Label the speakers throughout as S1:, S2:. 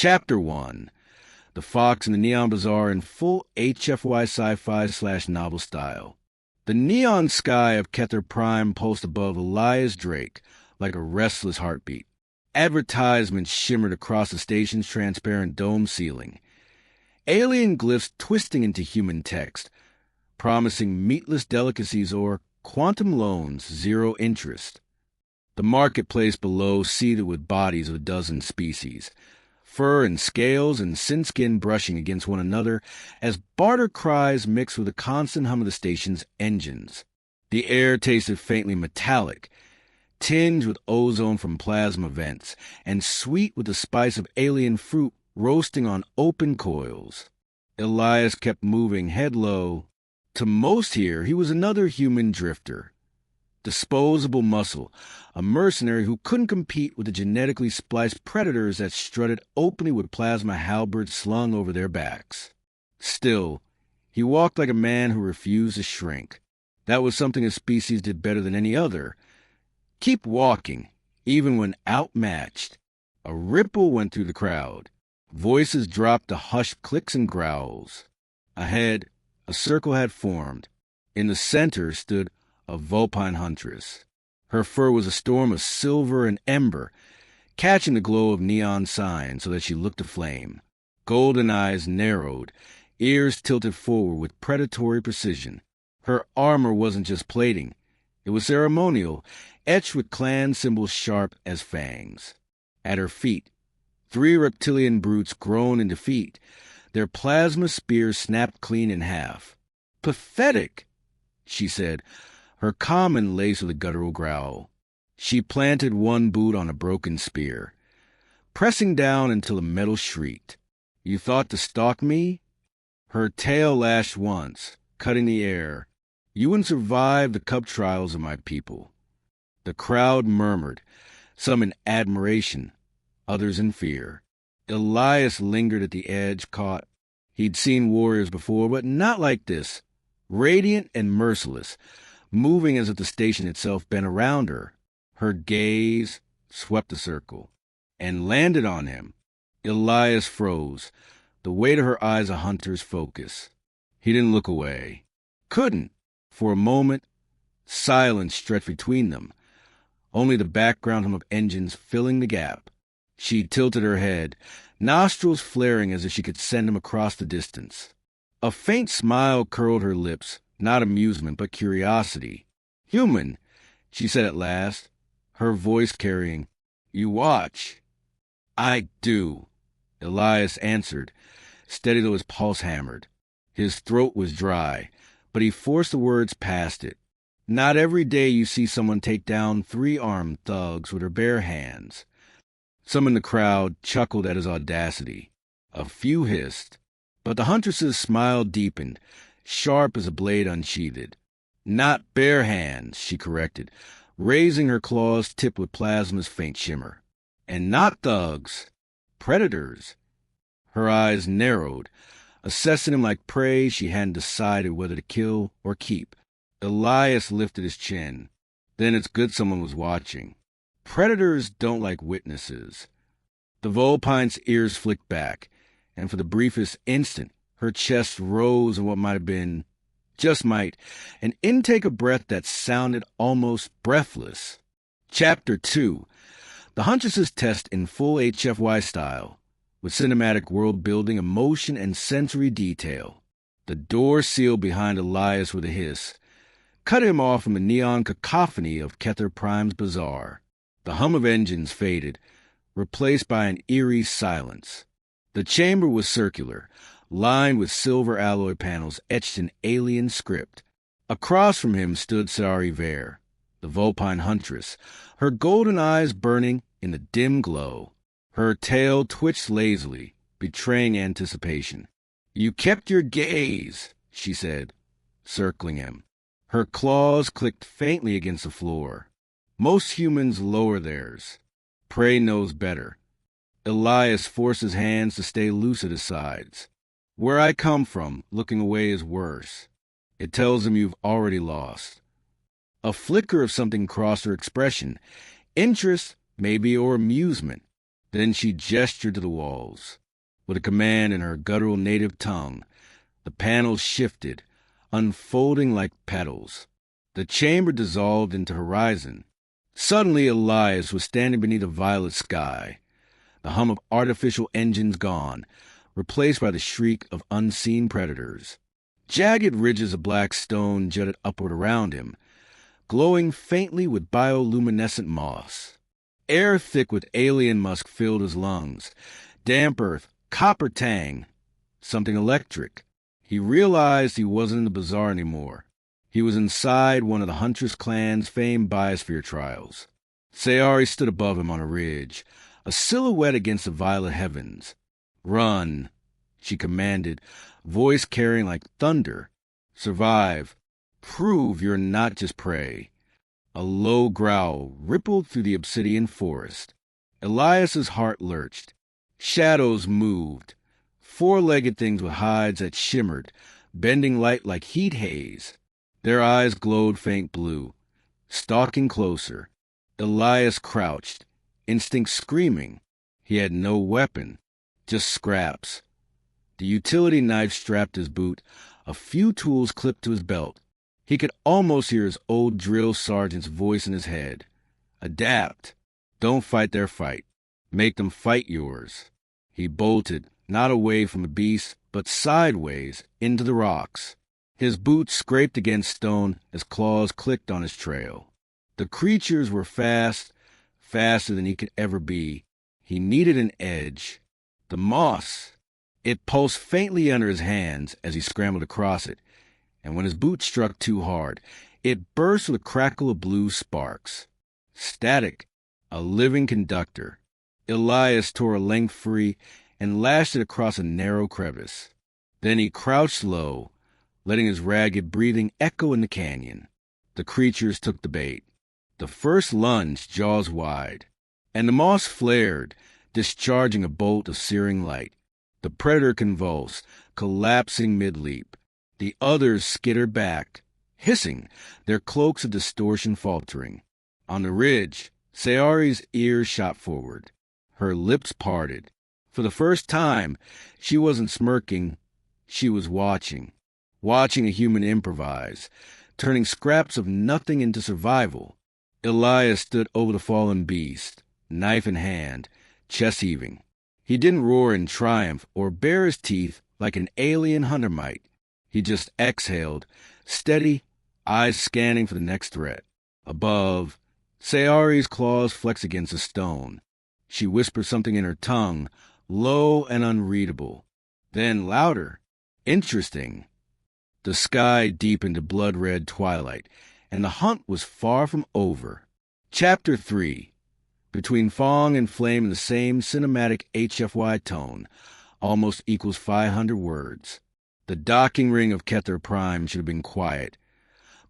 S1: Chapter 1. The Fox and the Neon Bazaar in full HFY sci-fi/novel style. The neon sky of Kether Prime pulsed above Elias Drake like a restless heartbeat. Advertisements shimmered across the station's transparent dome ceiling. Alien glyphs twisting into human text, promising meatless delicacies or quantum loans, zero interest. The marketplace below seething with bodies of a dozen species, fur and scales and sin-skin brushing against one another as barter cries mixed with the constant hum of the station's engines. The air tasted faintly metallic, tinged with ozone from plasma vents, and sweet with the spice of alien fruit roasting on open coils. Elias kept moving head low. To most here, he was another human drifter. Disposable muscle, a mercenary who couldn't compete with the genetically spliced predators that strutted openly with plasma halberds slung over their backs. Still, he walked like a man who refused to shrink. That was something his species did better than any other. Keep walking, even when outmatched. A ripple went through the crowd. Voices dropped to hushed clicks and growls. Ahead, a circle had formed. In the center stood a Vulpine Huntress. Her fur was a storm of silver and ember, catching the glow of neon signs so that she looked aflame. Golden eyes narrowed, ears tilted forward with predatory precision. Her armor wasn't just plating. It was ceremonial, etched with clan symbols sharp as fangs. At her feet, 3 reptilian brutes grown in defeat, their plasma spears snapped clean in half. "Pathetic," she said, her comment laced with a guttural growl. She planted one boot on a broken spear, pressing down until the metal shrieked. "You thought to stalk me?" Her tail lashed once, cutting the air. "You wouldn't survive the cub trials of my people." The crowd murmured, some in admiration, others in fear. Elias lingered at the edge, caught. He'd seen warriors before, but not like this. Radiant and merciless, moving as if the station itself bent around her. Her gaze swept the circle and landed on him. Elias froze, the weight of her eyes a hunter's focus. He didn't look away. Couldn't. For a moment, silence stretched between them, only the background hum of engines filling the gap. She tilted her head, nostrils flaring as if she could send him across the distance. A faint smile curled her lips, not amusement, but curiosity. "Human," she said at last, her voice carrying, "You watch." "I do," Elias answered, steady though his pulse hammered. His throat was dry, but he forced the words past it. Not every day you see someone take down 3-armed thugs with her bare hands. Some in the crowd chuckled at his audacity. A few hissed. But the huntress's smile deepened, sharp as a blade unsheathed. "Not bare hands," she corrected, raising her claws tipped with plasma's faint shimmer. "And not thugs. Predators." Her eyes narrowed, assessing him like prey she hadn't decided whether to kill or keep. Elias lifted his chin. Then it's good someone was watching. Predators don't like witnesses. The Vulpine's ears flicked back, and for the briefest instant, her chest rose in what might have been, just might, an intake of breath that sounded almost breathless. Chapter 2. The Huntress's test in full HFY style, with cinematic world-building, emotion, and sensory detail. The door sealed behind Elias with a hiss, cut him off from the neon cacophony of Kether Prime's Bazaar. The hum of engines faded, replaced by an eerie silence. The chamber was circular, lined with silver alloy panels etched in alien script. Across from him stood Sari Vare, the Vulpine Huntress, her golden eyes burning in the dim glow. Her tail twitched lazily, betraying anticipation. "You kept your gaze," she said, circling him. Her claws clicked faintly against the floor. Most humans lower theirs. Prey knows better. Elias forced his hands to stay loose at his sides. "Where I come from, looking away is worse. It tells them you've already lost." A flicker of something crossed her expression. Interest, maybe, or amusement. Then she gestured to the walls. With a command in her guttural native tongue, the panels shifted, unfolding like petals. The chamber dissolved into horizon. Suddenly Elias was standing beneath a violet sky, the hum of artificial engines gone, replaced by the shriek of unseen predators. Jagged ridges of black stone jutted upward around him, glowing faintly with bioluminescent moss. Air thick with alien musk filled his lungs. Damp earth, copper tang, something electric. He realized he wasn't in the Bazaar anymore. He was inside one of the Huntress clan's famed biosphere trials. Sayari stood above him on a ridge, a silhouette against the violet heavens. "Run," she commanded, voice carrying like thunder. "Survive. Prove you're not just prey." A low growl rippled through the obsidian forest. Elias's heart lurched. Shadows moved, four-legged things with hides that shimmered, bending light like heat haze. Their eyes glowed faint blue. Stalking closer, Elias crouched, instinct screaming. He had no weapon, just scraps. The utility knife strapped his boot, a few tools clipped to his belt. He could almost hear his old drill sergeant's voice in his head. "Adapt. Don't fight their fight. Make them fight yours." He bolted, not away from the beast, but sideways into the rocks. His boots scraped against stone as claws clicked on his trail. The creatures were fast, faster than he could ever be. He needed an edge. The moss. It pulsed faintly under his hands as he scrambled across it, and when his boot struck too hard, it burst with a crackle of blue sparks. Static, a living conductor. Elias tore a length free and lashed it across a narrow crevice. Then he crouched low, letting his ragged breathing echo in the canyon. The creatures took the bait. The first lunge, jaws wide, and the moss flared, discharging a bolt of searing light. The predator convulsed, collapsing mid-leap. The others skittered back, hissing, their cloaks of distortion faltering. On the ridge, Sayari's ears shot forward. Her lips parted. For the first time, she wasn't smirking. She was watching a human improvise, turning scraps of nothing into survival. Elias stood over the fallen beast, knife in hand, chest heaving. He didn't roar in triumph or bare his teeth like an alien hunter might. He just exhaled, steady, eyes scanning for the next threat. Above, Sayari's claws flexed against a stone. She whispered something in her tongue, low and unreadable. Then louder. Interesting. The sky deepened to blood-red twilight, and the hunt was far from over. Chapter 3. Between Fong and Flame in the same cinematic HFY tone, almost equals 500 words. The docking ring of Kether Prime should have been quiet,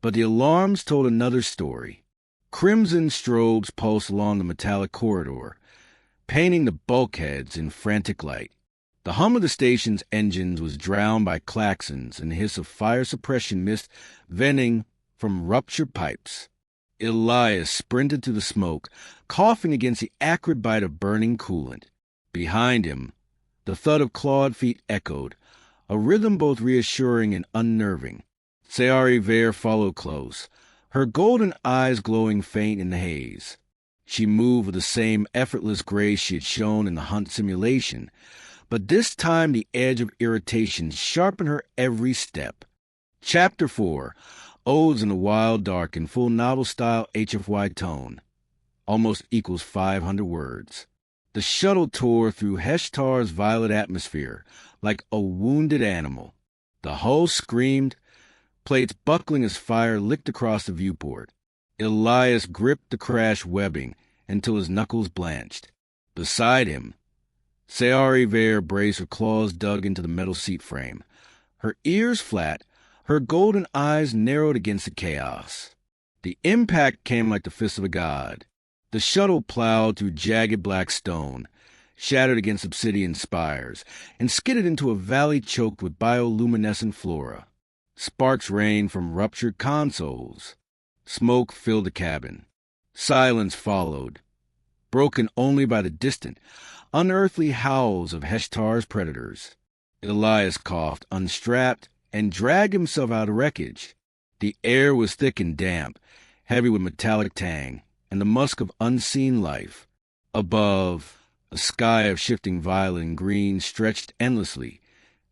S1: but the alarms told another story. Crimson strobes pulsed along the metallic corridor, painting the bulkheads in frantic light. The hum of the station's engines was drowned by claxons and the hiss of fire suppression mist venting from ruptured pipes. Elias sprinted through the smoke, coughing against the acrid bite of burning coolant. Behind him, the thud of clawed feet echoed, a rhythm both reassuring and unnerving. Sayari Vare followed close, her golden eyes glowing faint in the haze. She moved with the same effortless grace she had shown in the hunt simulation, but this time the edge of irritation sharpened her every step. Chapter 4. Odes in the Wild Dark in full novel-style HFY tone. Almost equals 500 words. The shuttle tore through Hesh-Tar's violet atmosphere like a wounded animal. The hull screamed, plates buckling as fire licked across the viewport. Elias gripped the crash webbing until his knuckles blanched. Beside him, Sayari Vare braced her claws dug into the metal seat frame. Her ears flat, her golden eyes narrowed against the chaos. The impact came like the fist of a god. The shuttle plowed through jagged black stone, shattered against obsidian spires, and skidded into a valley choked with bioluminescent flora. Sparks rained from ruptured consoles. Smoke filled the cabin. Silence followed, broken only by the distant, unearthly howls of Hesh-Tar's predators. Elias coughed, unstrapped, and dragged himself out of wreckage. The air was thick and damp, heavy with metallic tang, and the musk of unseen life. Above, a sky of shifting violet and green stretched endlessly,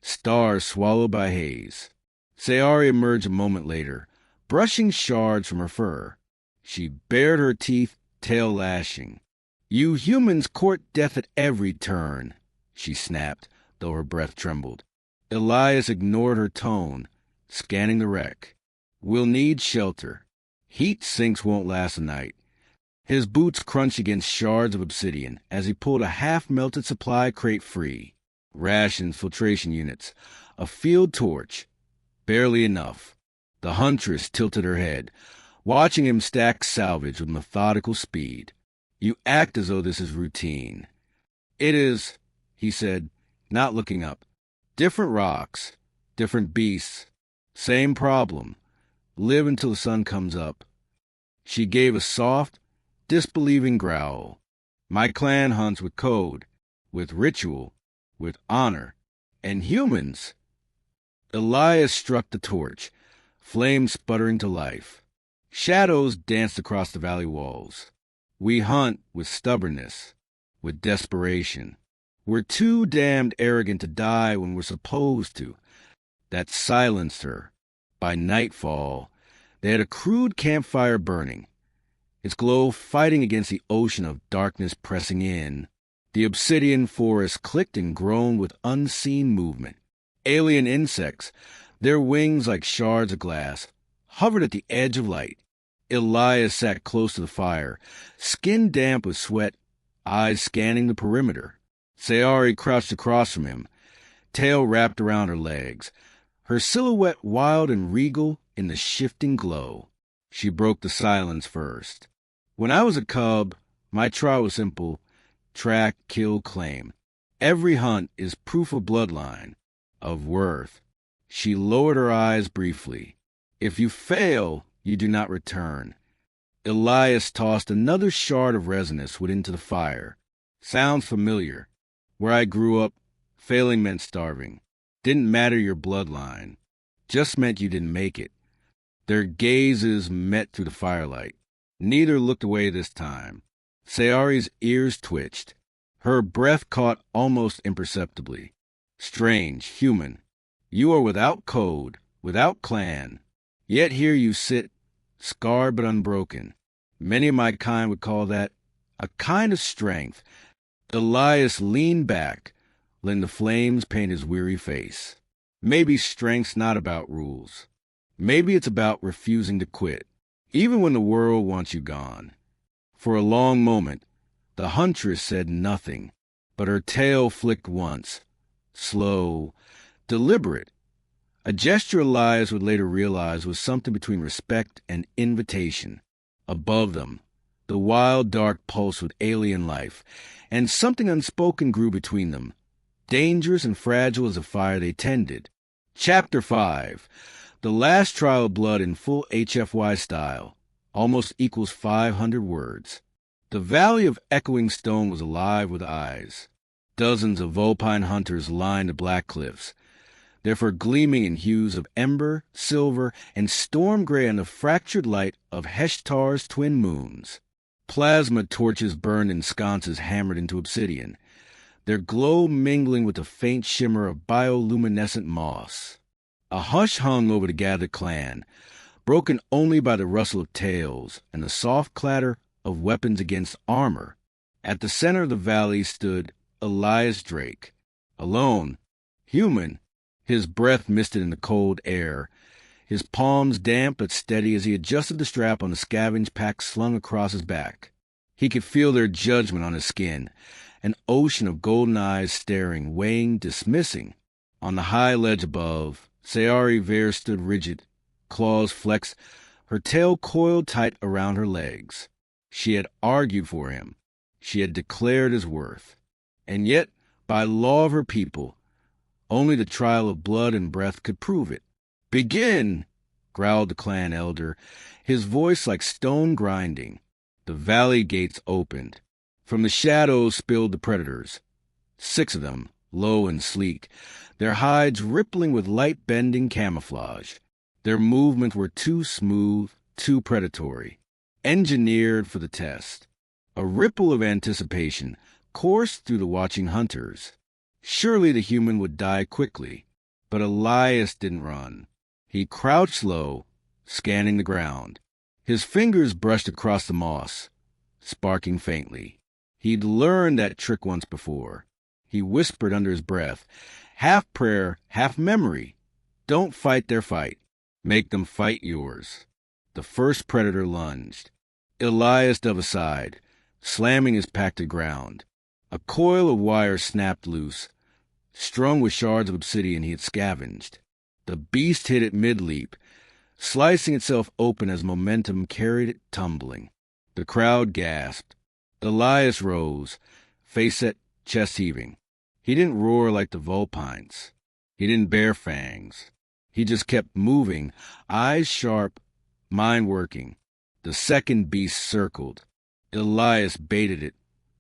S1: stars swallowed by haze. Sayari emerged a moment later, brushing shards from her fur. She bared her teeth, tail lashing. "You humans court death at every turn," she snapped, though her breath trembled. Elias ignored her tone, scanning the wreck. "We'll need shelter. Heat sinks won't last a night." His boots crunched against shards of obsidian as he pulled a half-melted supply crate free. Rations, filtration units, a field torch. Barely enough. The Huntress tilted her head, watching him stack salvage with methodical speed. "You act as though this is routine." "It is," he said, not looking up. "Different rocks, different beasts, same problem. Live until the sun comes up." She gave a soft, disbelieving growl. "My clan hunts with code, with ritual, with honor. And humans." Elias struck the torch, flames sputtering to life. Shadows danced across the valley walls. "We hunt with stubbornness, with desperation. We're too damned arrogant to die when we're supposed to." That silenced her. By nightfall, they had a crude campfire burning, its glow fighting against the ocean of darkness pressing in. The obsidian forest clicked and groaned with unseen movement. Alien insects, their wings like shards of glass, hovered at the edge of light. Elias sat close to the fire, skin damp with sweat, eyes scanning the perimeter. Sayari crouched across from him, tail wrapped around her legs, her silhouette wild and regal in the shifting glow. She broke the silence first. "When I was a cub, my trial was simple: track, kill, claim. Every hunt is proof of bloodline, of worth." She lowered her eyes briefly. "If you fail, you do not return." Elias tossed another shard of resonance wood into the fire. "Sounds familiar. Where I grew up, failing meant starving. Didn't matter your bloodline. Just meant you didn't make it." Their gazes met through the firelight. Neither looked away this time. Sayari's ears twitched. Her breath caught almost imperceptibly. "Strange, human. You are without code, without clan. Yet here you sit, scarred but unbroken. Many of my kind would call that a kind of strength." Elias leaned back, letting the flames paint his weary face. "Maybe strength's not about rules. Maybe it's about refusing to quit, even when the world wants you gone." For a long moment, the Huntress said nothing, but her tail flicked once, slow, deliberate, a gesture Elias would later realize was something between respect and invitation. Above them, the wild dark pulsed with alien life, and something unspoken grew between them, dangerous and fragile as the fire they tended. Chapter 5. The last trial of blood in full HFY style, almost equals 500 words. The valley of echoing stone was alive with eyes. Dozens of Vulpine hunters lined the black cliffs, their fur gleaming in hues of ember, silver, and storm gray in the fractured light of Hesh-Tar's twin moons. Plasma torches burned in sconces hammered into obsidian, their glow mingling with the faint shimmer of bioluminescent moss. A hush hung over the gathered clan, broken only by the rustle of tails and the soft clatter of weapons against armor. At the center of the valley stood Elias Drake, alone, human, his breath misted in the cold air, his palms damp but steady as he adjusted the strap on the scavenge pack slung across his back. He could feel their judgment on his skin, an ocean of golden eyes staring, weighing, dismissing. On the high ledge above, Sayari Vare stood rigid, claws flexed, her tail coiled tight around her legs. She had argued for him. She had declared his worth. And yet, by law of her people, only the trial of blood and breath could prove it. "Begin!" growled the clan elder, his voice like stone grinding. The valley gates opened. From the shadows spilled the predators, 6 of them, low and sleek, their hides rippling with light-bending camouflage. Their movements were too smooth, too predatory, engineered for the test. A ripple of anticipation coursed through the watching hunters. Surely the human would die quickly, but Elias didn't run. He crouched low, scanning the ground. His fingers brushed across the moss, sparking faintly. He'd learned that trick once before. He whispered under his breath, half prayer, half memory. Don't fight their fight. Make them fight yours. The first predator lunged. Elias dove aside, slamming his pack to ground. A coil of wire snapped loose, strung with shards of obsidian he had scavenged. The beast hit it mid-leap, slicing itself open as momentum carried it tumbling. The crowd gasped. Elias rose, face set, chest heaving. He didn't roar like the Vulpines. He didn't bare fangs. He just kept moving, eyes sharp, mind working. The second beast circled. Elias baited it,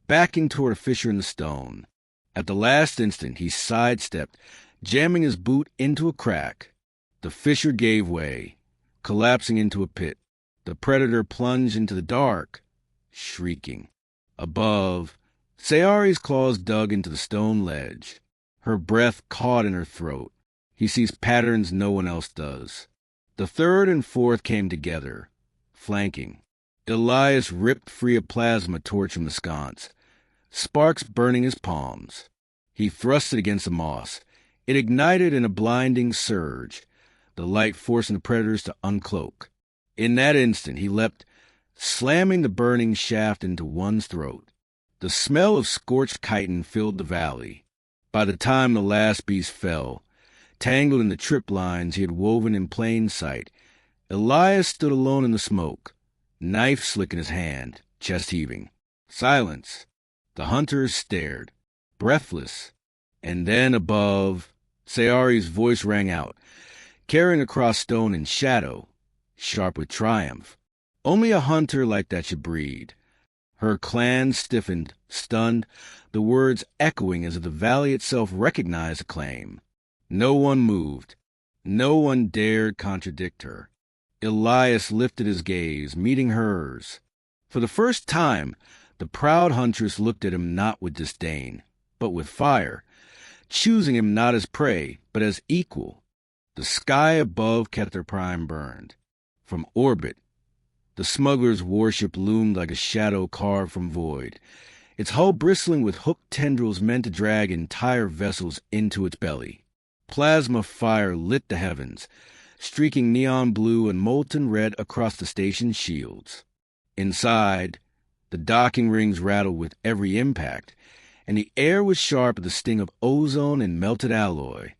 S1: backing toward a fissure in the stone. At the last instant, he sidestepped, jamming his boot into a crack. The fissure gave way, collapsing into a pit. The predator plunged into the dark, shrieking. Above, Sayari's claws dug into the stone ledge. Her breath caught in her throat. He sees patterns no one else does. The third and fourth came together, flanking. Elias ripped free a plasma torch from the sconce, sparks burning his palms. He thrust it against the moss. It ignited in a blinding surge, the light forcing the predators to uncloak. In that instant, he leapt, slamming the burning shaft into one's throat. The smell of scorched chitin filled the valley. By the time the last beast fell, tangled in the trip lines he had woven in plain sight, Elias stood alone in the smoke, knife slick in his hand, chest heaving. Silence. The hunters stared, breathless. And then above, Sayari's voice rang out, carrying across stone and shadow, sharp with triumph. Only a hunter like that should breed. Her clan stiffened, stunned, the words echoing as if the valley itself recognized the claim. No one moved. No one dared contradict her. Elias lifted his gaze, meeting hers. For the first time, the proud huntress looked at him not with disdain, but with fire, choosing him not as prey, but as equal. The sky above Kether Prime burned. From orbit, the smuggler's warship loomed like a shadow carved from void, its hull bristling with hooked tendrils meant to drag entire vessels into its belly. Plasma fire lit the heavens, streaking neon blue and molten red across the station's shields. Inside, the docking rings rattled with every impact, and the air was sharp with the sting of ozone and melted alloy.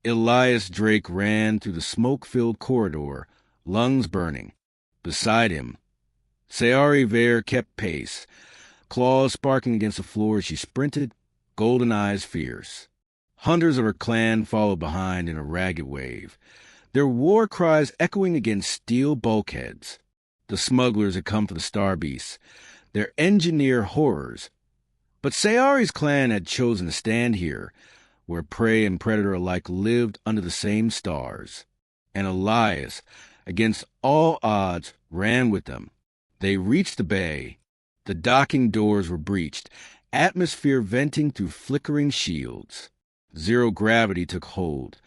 S1: Elias Drake ran through the smoke-filled corridor, lungs burning. Beside him, Sayari Vare kept pace, claws sparking against the floor as she sprinted, golden eyes fierce. Hunters of her clan followed behind in a ragged wave, their war cries echoing against steel bulkheads. The smugglers had come for the star beasts, their engineer horrors. But Sayari's clan had chosen to stand here, where prey and predator alike lived under the same stars. And Elias, against all odds, ran with them. They reached the bay. The docking doors were breached, atmosphere venting through flickering shields. Zero gravity took hold,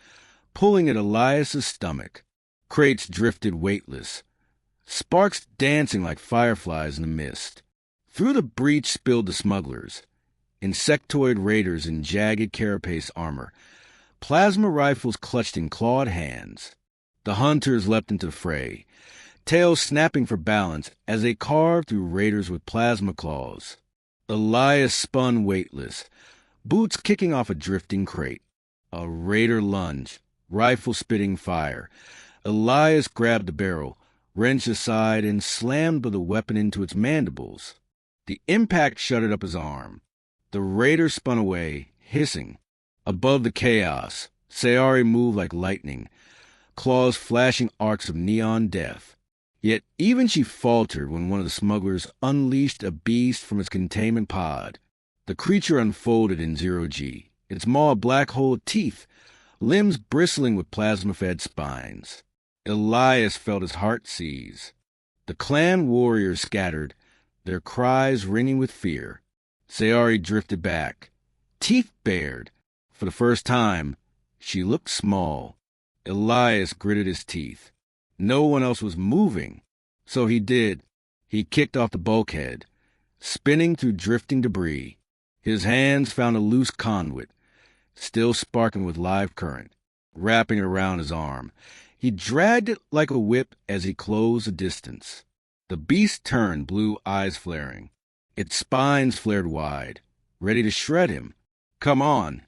S1: pulling at Elias's stomach. Crates drifted weightless, sparks dancing like fireflies in the mist. Through the breach spilled the smugglers, insectoid raiders in jagged carapace armor, plasma rifles clutched in clawed hands. The hunters leapt into the fray, tails snapping for balance as they carved through raiders with plasma claws. Elias spun weightless, boots kicking off a drifting crate. A raider lunged, rifle spitting fire. Elias grabbed the barrel, wrenched aside, and slammed the weapon into its mandibles. The impact shuttered up his arm. The raider spun away, hissing. Above the chaos, Sayari moved like lightning, claws flashing arcs of neon death. Yet even she faltered when one of the smugglers unleashed a beast from its containment pod. The creature unfolded in zero-G, its maw a black hole of teeth, limbs bristling with plasma-fed spines. Elias felt his heart seize. The clan warriors scattered, their cries ringing with fear. Sayari drifted back, teeth bared. For the first time, she looked small. Elias gritted his teeth. No one else was moving, so he did. He kicked off the bulkhead, spinning through drifting debris. His hands found a loose conduit, still sparking with live current, wrapping it around his arm. He dragged it like a whip as he closed the distance. The beast turned, blue eyes flaring. Its spines flared wide, ready to shred him. "Come on!"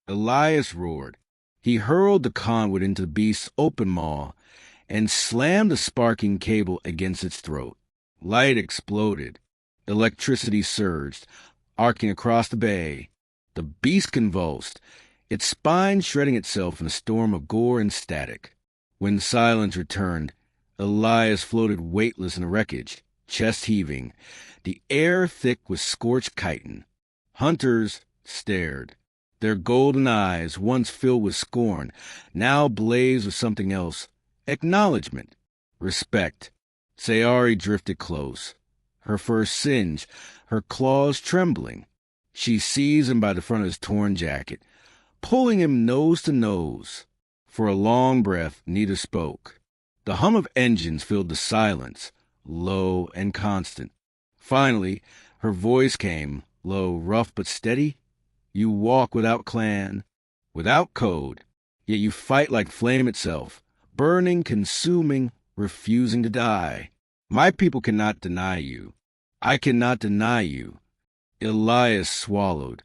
S1: Elias roared. He hurled the conduit into the beast's open maw and slammed the sparking cable against its throat. Light exploded. Electricity surged, arcing across the bay. The beast convulsed, its spine shredding itself in a storm of gore and static. When silence returned, Elias floated weightless in the wreckage, chest heaving, the air thick with scorched chitin. Hunters stared. Their golden eyes, once filled with scorn, now blazed with something else. Acknowledgement. Respect. Sayari drifted close, her fur singed, her claws trembling. She seized him by the front of his torn jacket, pulling him nose to nose. For a long breath, neither spoke. The hum of engines filled the silence, low and constant. Finally, her voice came, low, rough but steady. "You walk without clan, without code, yet you fight like flame itself, burning, consuming, refusing to die. My people cannot deny you. I cannot deny you." Elias swallowed,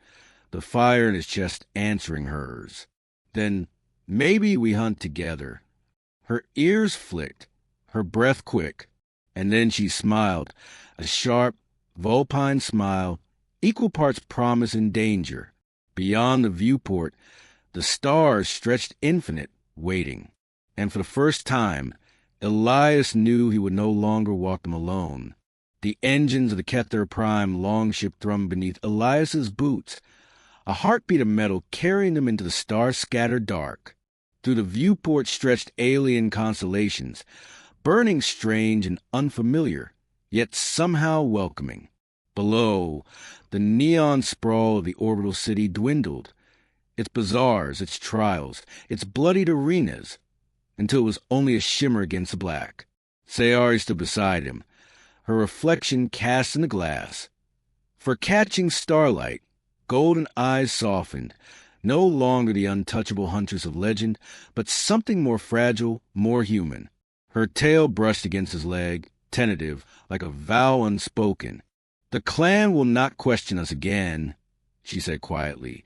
S1: the fire in his chest answering hers. "Then maybe we hunt together." Her ears flicked, her breath quick, and then she smiled, a sharp, vulpine smile, equal parts promise and danger. Beyond the viewport, the stars stretched infinite, waiting. And for the first time, Elias knew he would no longer walk them alone. The engines of the Kether Prime longship thrummed beneath Elias's boots, a heartbeat of metal carrying them into the star-scattered dark. Through the viewport stretched alien constellations, burning strange and unfamiliar, yet somehow welcoming. Below, the neon sprawl of the orbital city dwindled, its bazaars, its trials, its bloodied arenas, until it was only a shimmer against the black. Sayari stood beside him, her reflection cast in the glass. For catching starlight, golden eyes softened, no longer the untouchable huntress of legend, but something more fragile, more human. Her tail brushed against his leg, tentative, like a vow unspoken. "The clan will not question us again," she said quietly,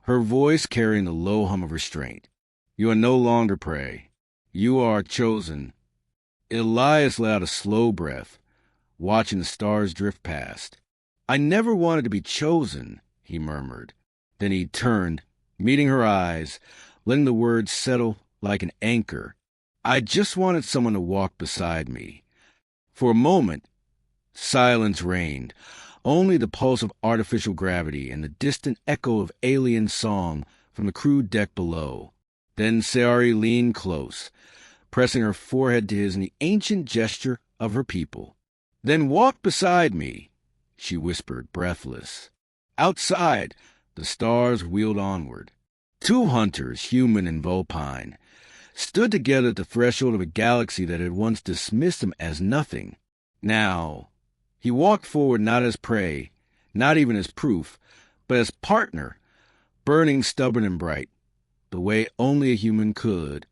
S1: her voice carrying the low hum of restraint. "You are no longer prey. You are chosen." Elias let out a slow breath, watching the stars drift past. "I never wanted to be chosen," he murmured. Then he turned, meeting her eyes, letting the words settle like an anchor. "I just wanted someone to walk beside me." For a moment, silence reigned, only the pulse of artificial gravity and the distant echo of alien song from the crew deck below. Then Sayari leaned close, pressing her forehead to his in the ancient gesture of her people. "Then walk beside me," she whispered, breathless. Outside, the stars wheeled onward. Two hunters, human and vulpine, stood together at the threshold of a galaxy that had once dismissed them as nothing. Now, he walked forward not as prey, not even as proof, but as partner, burning stubborn and bright, the way only a human could.